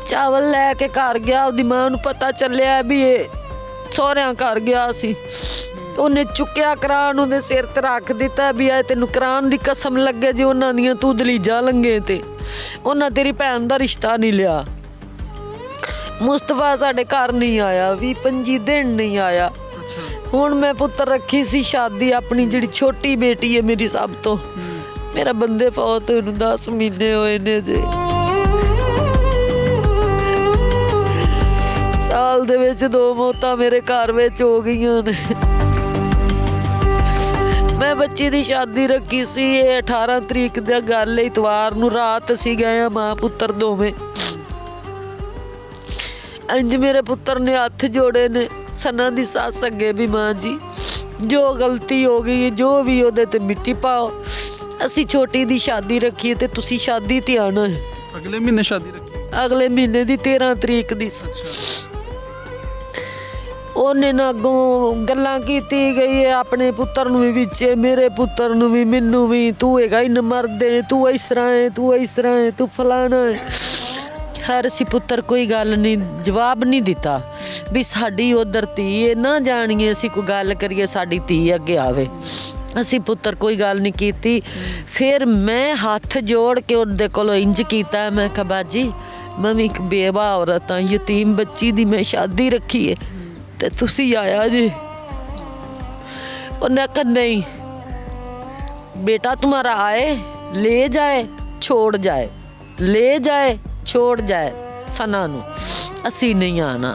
ਚਾਵਲ ਲੈ ਕੇ ਘਰ ਗਿਆ। ਉਹਦੀ ਮਾਂ ਨੂੰ ਪਤਾ ਚੱਲਿਆ ਵੀ ਇਹ ਸਹੁਰਿਆਂ ਘਰ ਗਿਆ ਸੀ। ਉਹਨੇ ਚੁੱਕਿਆ ਕਰਾਨ ਉਹਦੇ ਸਿਰ ਤੇ ਰੱਖ ਦਿੱਤਾ ਵੀ ਆ ਤੈਨੂੰ ਕਰਾਨ ਦੀ ਕਸਮ ਲੱਗੇ ਜੇ ਉਹਨਾਂ ਦੀਆਂ ਤੂੰ ਦਲੀਜਾਂ ਲੰਘੇ ਤੇ ਉਹਨਾਂ ਤੇਰੀ ਭੈਣ ਦਾ ਰਿਸ਼ਤਾ ਨਹੀਂ ਲਿਆ। ਮੁਸਤਫਾ ਸਾਡੇ ਘਰ ਨਹੀਂ ਆਇਆ, 20-25 ਦਿਨ ਨਹੀਂ ਆਇਆ। ਹੁਣ ਮੈਂ ਪੁੱਤਰ ਰੱਖੀ ਸੀ ਸ਼ਾਦੀ ਆਪਣੀ, ਜਿਹੜੀ ਛੋਟੀ ਬੇਟੀ ਹੈ ਮੇਰੀ ਸਭ ਤੋਂ। ਮੇਰਾ ਬੰਦੇ ਫੌਤ ਹੋਏ ਨੂੰ 10 ਮਹੀਨੇ ਹੋਏ ਨੇ ਜੇ। ਸਾਲ ਦੇ ਵਿੱਚ 2 ਮੌਤਾਂ ਮੇਰੇ ਘਰ ਵਿੱਚ ਹੋ ਗਈਆਂ ਨੇ। ਮੈਂ ਬੱਚੀ ਦੀ ਸ਼ਾਦੀ ਰੱਖੀ ਸੀ। ਇਹ 18 ਤਰੀਕ ਦੀ ਗੱਲ, ਇਤਵਾਰ ਨੂੰ ਰਾਤ ਅਸੀਂ ਗਏ ਆ ਮਾਂ ਪੁੱਤਰ ਦੋਵੇਂ। ਇੰਜ ਮੇਰੇ ਪੁੱਤਰ ਨੇ ਹੱਥ ਜੋੜੇ ਨੇ ਸਨਾ ਦੀ ਸੱਸ ਅੱਗੇ ਵੀ, ਮਾਂ ਜੀ ਜੋ ਗਲਤੀ ਹੋ ਗਈ ਜੋ ਵੀ ਉਹਦੇ ਤੇ ਮਿੱਟੀ ਪਾਓ। ਅਸੀਂ ਛੋਟੀ ਦੀ ਸ਼ਾਦੀ ਰੱਖੀ ਤੇ ਤੁਸੀਂ ਸ਼ਾਦੀ ਤੇ ਆਉਣਾ ਹੈ। ਅਗਲੇ ਮਹੀਨੇ ਸ਼ਾਦੀ ਰੱਖੀ? ਅਗਲੇ ਮਹੀਨੇ ਦੀ 13 ਤਰੀਕ ਦੀ। ਉਹਨੇ ਨਾ ਅੱਗੋਂ ਗੱਲਾਂ ਕੀਤੀ ਗਈ ਹੈ ਆਪਣੇ ਪੁੱਤਰ ਨੂੰ ਵੀ ਵਿੱਚ, ਮੇਰੇ ਪੁੱਤਰ ਨੂੰ ਵੀ, ਮੈਨੂੰ ਵੀ। ਤੂੰ ਹੈਗਾ ਹੀ ਨਮਰਦੇ, ਤੂੰ ਇਸ ਤਰ੍ਹਾਂ ਹੈ, ਤੂੰ ਇਸ ਤਰ੍ਹਾਂ ਹੈ, ਤੂੰ ਫਲਾਣਾ ਹੈ। ਖੈਰ ਅਸੀਂ ਪੁੱਤਰ ਕੋਈ ਗੱਲ ਨਹੀਂ, ਜਵਾਬ ਨਹੀਂ ਦਿੱਤਾ ਵੀ ਸਾਡੀ ਉਧਰ ਧੀ ਹੈ, ਨਾ ਜਾਣੀਏ ਅਸੀਂ ਕੋਈ ਗੱਲ ਕਰੀਏ ਸਾਡੀ ਧੀ ਅੱਗੇ ਆਵੇ। ਅਸੀਂ ਪੁੱਤਰ ਕੋਈ ਗੱਲ ਨਹੀਂ ਕੀਤੀ। ਫਿਰ ਮੈਂ ਹੱਥ ਜੋੜ ਕੇ ਉਹਦੇ ਕੋਲੋਂ ਇੰਜ ਕੀਤਾ, ਮੈਂ ਕਿਹਾ ਬਾਜੀ ਮੈਂ ਵੀ ਇੱਕ ਬੇਵਾ ਔਰਤ ਹਾਂ, ਯਤੀਮ ਬੱਚੀ ਦੀ ਮੈਂ ਸ਼ਾਦੀ ਰੱਖੀ ਹੈ ਤੇ ਤੁਸੀਂ ਆਇਆ ਜੀ। ਉਹਨੇ ਕਹਾ ਨਹੀਂ बेटा तुम्हारा आए ले जाए छोड़ जाए, ले जाए छोड़ जाए, सना नू असी नहीं आना।